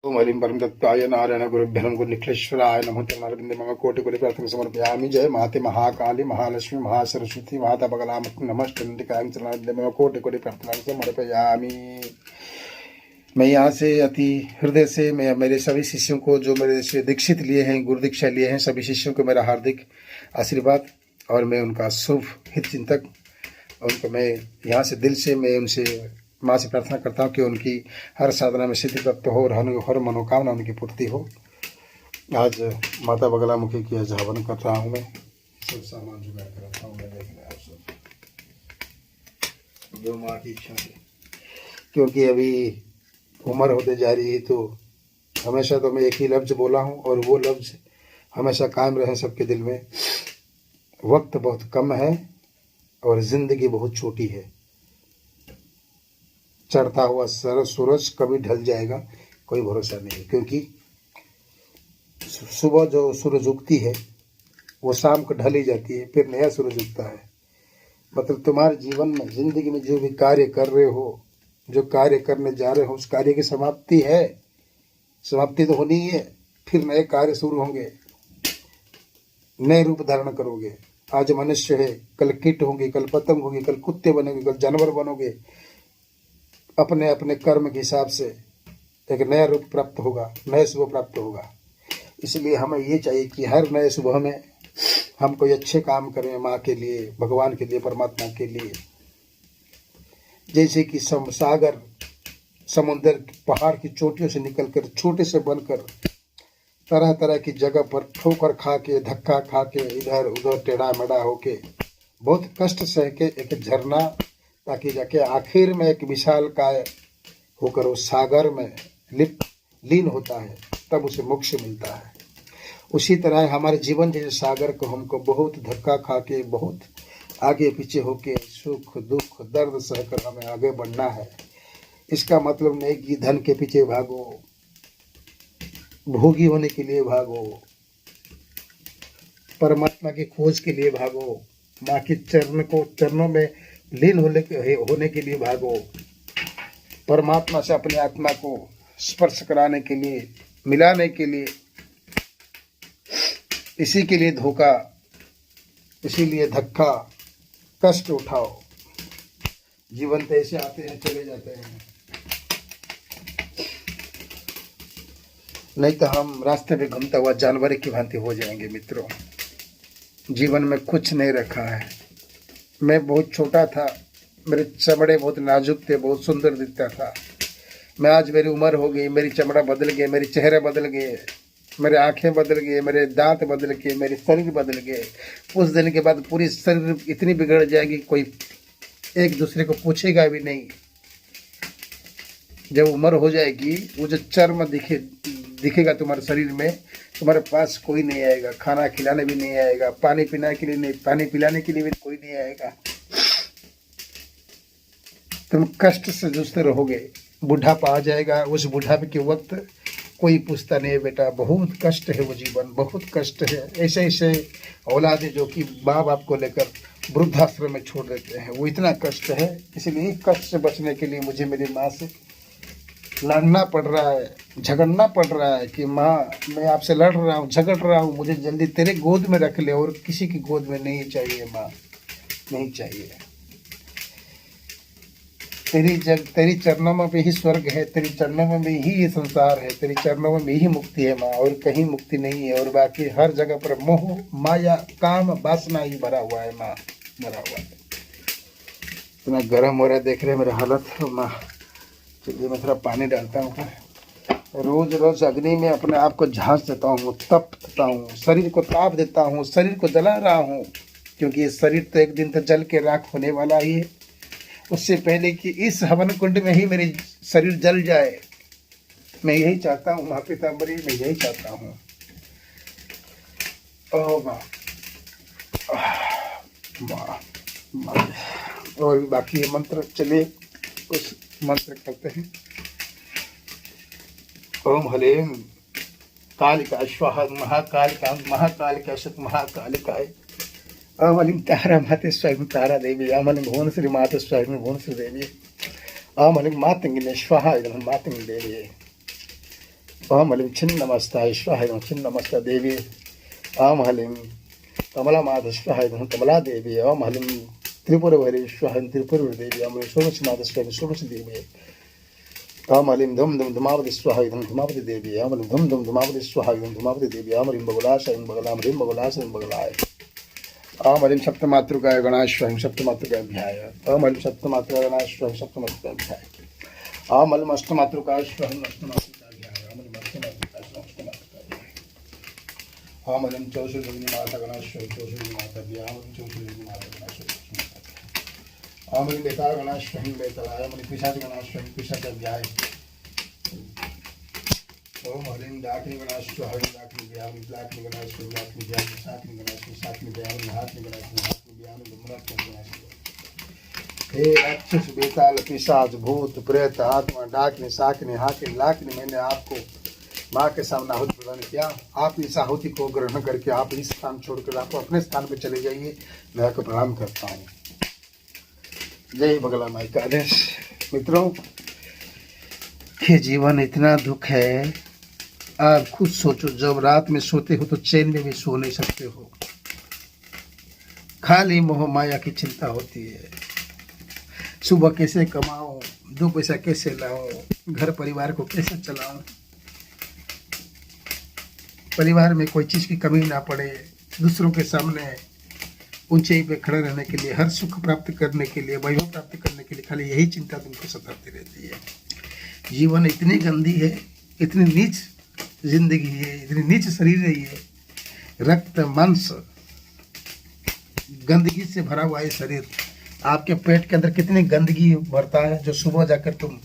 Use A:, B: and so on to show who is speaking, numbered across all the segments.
A: ओम हरिं परम तत्त्वाय नारायण गुरुभ्यो नमः गुरुनिखिलेश्वराय नमः तन्नारविंदे मम कोटि कोटि प्रार्थना समर्पयामि। जय माते महाकाली महालक्ष्मी महासरस्वती माता बगलामुखी नमस्तुंडिकां चरणारविंदे मम कोटि कोटि प्रार्थना समर्पयामि। मैं यहाँ से अति हृदय से मैं मेरे सभी शिष्यों को जो मेरे से दीक्षित लिए हैं, गुरु दीक्षा लिए हैं, सभी शिष्यों को मेरा हार्दिक आशीर्वाद और मैं उनका शुभ हित चिंतक उनको मैं यहाँ से दिल से मैं उनसे माँ से प्रार्थना करता हूँ कि उनकी हर साधना में सिद्धि प्राप्त हो और हर मनोकामना उनकी पूर्ति हो। आज माता बगलामुखी की आज हवन कर रहा हूँ मैं, सब सामान जुगाड़ कर रखा हूँ मैं, देख रहे आप सब, जो माँ की इच्छा से, क्योंकि अभी उम्र होते जा रही है तो हमेशा तो मैं एक ही लफ्ज़ बोला हूँ और वो लफ्ज़ हमेशा कायम रहे सबके दिल में। वक्त बहुत कम है और ज़िंदगी बहुत छोटी है। चढ़ता हुआ सूरज कभी ढल जाएगा, कोई भरोसा नहीं, क्योंकि सुबह जो सूरज उगती है वो शाम को ढल ही जाती है, फिर नया सूरज उगता है। मतलब तुम्हारे जीवन में जिंदगी में जो भी कार्य कर रहे हो, जो कार्य करने जा रहे हो, उस कार्य की समाप्ति है, समाप्ति तो होनी ही है, फिर नए कार्य शुरू होंगे, नए रूप धारण करोगे। आज मनुष्य है, कल कीट होंगे, कल पतंग होंगे, कल कुत्ते बनेंगे, कल जानवर बनोगे। अपने अपने कर्म के हिसाब से एक नया रूप प्राप्त होगा, नया सुबह प्राप्त होगा। इसलिए हमें ये चाहिए कि हर नए सुबह में हम कोई अच्छे काम करें, माँ के लिए, भगवान के लिए, परमात्मा के लिए। जैसे कि सागर, समुद्र, पहाड़ की चोटियों से निकलकर छोटे से बनकर तरह तरह की जगह पर ठोकर खा के, धक्का खा के, इधर उधर टेढ़ा मेढ़ा होके बहुत कष्ट सह के एक झरना, ताकि जाके आखिर में एक विशाल काय होकर उस सागर में लीन होता है, तब उसे मोक्ष मिलता है। उसी तरह हमारे जीवन जैसे सागर को हमको बहुत धक्का खा के, बहुत आगे पीछे होके, सुख दुख दर्द सहकर हमें आगे बढ़ना है। इसका मतलब नहीं कि धन के पीछे भागो, भोगी होने के लिए भागो, परमात्मा की खोज के लिए भागो, माँ के चरणों में लीन होने के लिए भागो, परमात्मा से अपनी आत्मा को स्पर्श कराने के लिए, मिलाने के लिए। इसी के लिए धोखा, इसीलिए धक्का, कष्ट उठाओ। जीवन तो ऐसे आते हैं चले जाते हैं, नहीं तो हम रास्ते में घूमता हुआ जानवर की भांति हो जाएंगे। मित्रों, जीवन में कुछ नहीं रखा है। मैं बहुत छोटा था, मेरे चमड़े बहुत नाजुक थे, बहुत सुंदर दिखता था। मैं आज मेरी उम्र हो गई, मेरी चमड़ा बदल गए, मेरे चेहरे बदल गए, मेरे आंखें बदल गए, मेरे दांत बदल गए, मेरे शरीर बदल गए। कुछ दिन के बाद पूरी शरीर इतनी बिगड़ जाएगी, कोई एक दूसरे को पूछेगा भी नहीं। जब उम्र हो जाएगी, वो जो चर्म दिखेगा तुम्हारे शरीर में, तुम्हारे पास कोई नहीं आएगा, खाना खिलाने भी नहीं आएगा, पानी पिलाने के लिए नहीं, पानी पिलाने के लिए भी कोई नहीं आएगा। तुम कष्ट से जूझते रहोगे, बुढ़ापा आ जाएगा। उस बुढ़ापे के वक्त कोई पूछता नहीं, बेटा बहुत कष्ट है, वो जीवन बहुत कष्ट है। ऐसे ऐसे औलादे जो कि माँ बाप को लेकर वृद्धाश्रम में छोड़ देते हैं, वो इतना कष्ट है। इसलिए कष्ट से बचने के लिए मुझे मेरी माँ से लड़ना पड़ रहा है, झगड़ना पड़ रहा है कि माँ मैं आपसे लड़ रहा हूँ, झगड़ रहा हूँ, मुझे जल्दी तेरे गोद में रख ले, और किसी की गोद में नहीं चाहिए माँ, नहीं चाहिए। तेरी चरणों में भी ही स्वर्ग है, तेरी चरणों में भी ही ये संसार है, तेरी चरणों में भी ही मुक्ति है माँ, और कहीं मुक्ति नहीं है। और बाकी हर जगह पर मोह माया काम वासना ही भरा हुआ है माँ, भरा हुआ है। इतना गर्म हो रहा है, देख रहे मेरे हालत माँ। चलिए मैं थोड़ा पानी डालता हूँ। रोज रोज अग्नि में अपने आप को झांस देता हूँ, तप देता हूँ, शरीर को ताप देता हूँ, शरीर को जला रहा हूँ, क्योंकि ये शरीर तो एक दिन तो जल के राख होने वाला ही है। उससे पहले कि इस हवन कुंड में ही मेरी शरीर जल जाए, मैं यही चाहता हूँ माँ पीताम्बरी, मैं यही चाहता हूँ। ओह माँ, माँ। और बाकी मंत्र, चलिए उस मंत्र करते हैं। ओम हलीम कालिका स्वाहा महाकालिका महाकालिका सत महाकालिकाय। ओम हलीम तारा माते स्वयं तारा देवी। ओम हलीम भुवन श्री माते स्वयं भुवन श्री देवी। ओम हलीम मातंगिने स्वाहा इदं मातंगिने देवी। ओम हलिम छिन्नमस्ताय स्वाहाय नमः छिन्नमस्ता देवी। ओम हलिम कमला माता स्वाहाय नमः कमला देवी। ओम हलिम त्रिपुरवरी स्वाहाय त्रिपुर देवी। ओम सोमसी माता स्वाहाय सोमसी देवी। ओम हलिम धूम धूम धुमावती स्वाहाय धुमावती देवी। ओम हलिम धूम धूम धुमावती स्वाहाय धुमावती देवी। ओम हलिम बगुलाशाय बगलाम हलिम बगुलाशाय बगलाय। ओम हलिम सप्तमातृकाय गणाश्वं सप्तमातृकाय अध्याय। ओम हलिम सप्तमातृकाय गणाश्वं सप्तमातृकाय अध्याय। ओम हलिम अष्टमातृकाय स्वहं अष्टमातृकाय अध्याय। ओम हलिम अष्टमातृकाय अष्टमातृकाय अध्याय। ओम हलिम चौषुर्योगिनी माता गणाश्वं चौषुर्योगिनी माता अध्याय। ओम हलिम चौषुर्योगिनी माता गणाश्वं ओम हलिम बेताल गणाश्वं बेतालाय। ओम हलिम पिशाच गणाश्वं पिशाच अध्याय। ओम हलिम डाकिनी गणाश्वं हलिम डाकिनी व्याम डाकिनी गणाश्वं डाकिनी व्याम साकिनी गणाश्वं साकिनी व्याम हाकिनी गणाश्वं हाकिनी व्याम दुमरात्मक गणाश्वं। हे राक्षस बेताल पिशाच भूत प्रेत आत्मा डाकिनी साकिनी हाकिनी लाकिनी, मैंने आपको माँ के सामने आहुति प्रदान किया। आप इस आहुति को ग्रहण करके आप इस स्थान छोड़कर आप अपने स्थान पर चले जाइए। मैं आपको प्रणाम करता हूँ। जय बगला माई का आदेश। मित्रों, ये जीवन इतना दुख है, आप खुद सोचो। जब रात में सोते हो तो चैन में भी सो नहीं सकते हो, खाली मोह माया की चिंता होती है। सुबह कैसे कमाऊं, 2 पैसा कैसे लाऊं, घर परिवार को कैसे चलाऊं, परिवार में कोई चीज की कमी ना पड़े, दूसरों के सामने ऊंचाई पे खड़े रहने के लिए, हर सुख प्राप्त करने के लिए, वैभव प्राप्त करने के लिए, खाली यही चिंता तुमको सताती रहती है। जीवन इतनी गंदी है, इतनी नीच जिंदगी है, इतनी नीच शरीर है ये। रक्त मांस गंदगी से भरा हुआ है शरीर। आपके पेट के अंदर कितनी गंदगी भरता है, जो सुबह जाकर तुम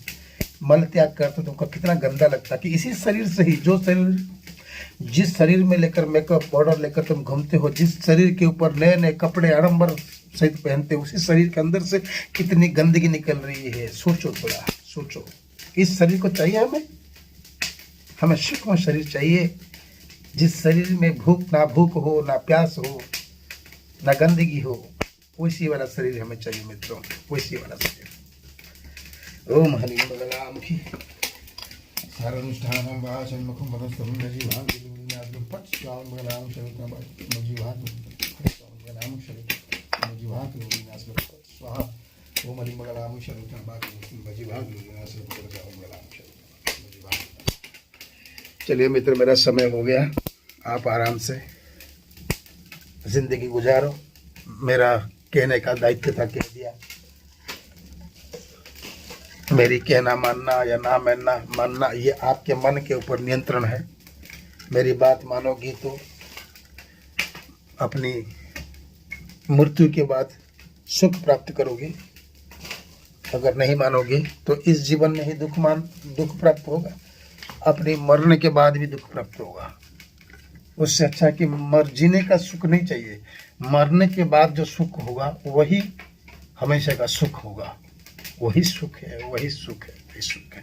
A: मल त्याग करते हो तुमको कितना गंदा लगता है। कि इसी शरीर से ही, जो शरीर जिस शरीर में लेकर मेकअप पाउडर लेकर तुम घूमते हो, जिस शरीर के ऊपर नए नए कपड़े आडंबर सहित पहनते हो, उसी शरीर के अंदर से कितनी गंदगी निकल रही है। सोचो, थोड़ा सोचो। इस शरीर को चाहिए हमें सूक्ष्म शरीर चाहिए, जिस शरीर में भूख हो, ना प्यास हो, ना गंदगी हो, वैसी वाला शरीर हमें चाहिए मित्रों, वैसी वाला शरीर। ओम हलिम बगलामुखी सारनुष्ठानं वा सन्मुखं वदस्तम जीवान दिलिनादं पट स्वाम बगलाम शरीरं वा जीवान स्वाम बगलाम शरीरं जीवान दिलिनादं पट स्वाहा। ओम हलिम बगलाम शरीरं वा जीवान दिलिनादं पट स्वाम बगलाम शरीरं जीवान। चलिए मित्र, मेरा समय हो गया, आप आराम से जिंदगी गुजारो। मेरा कहने का दायित्व था, कह दिया। मेरी कहना मानना या ना मानना ये आपके मन के ऊपर नियंत्रण है। मेरी बात मानोगी तो अपनी मृत्यु के बाद सुख प्राप्त करोगी, अगर नहीं मानोगी तो इस जीवन में ही दुख प्राप्त होगा, अपने मरने के बाद भी दुख प्राप्त होगा। उससे अच्छा कि जीने का सुख नहीं चाहिए, मरने के बाद जो सुख होगा वही हमेशा का सुख होगा। वही सुख है, वही सुख है, वही सुख है।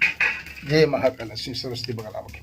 A: जय महाकाल श्री सरस्वती बगलामुखी।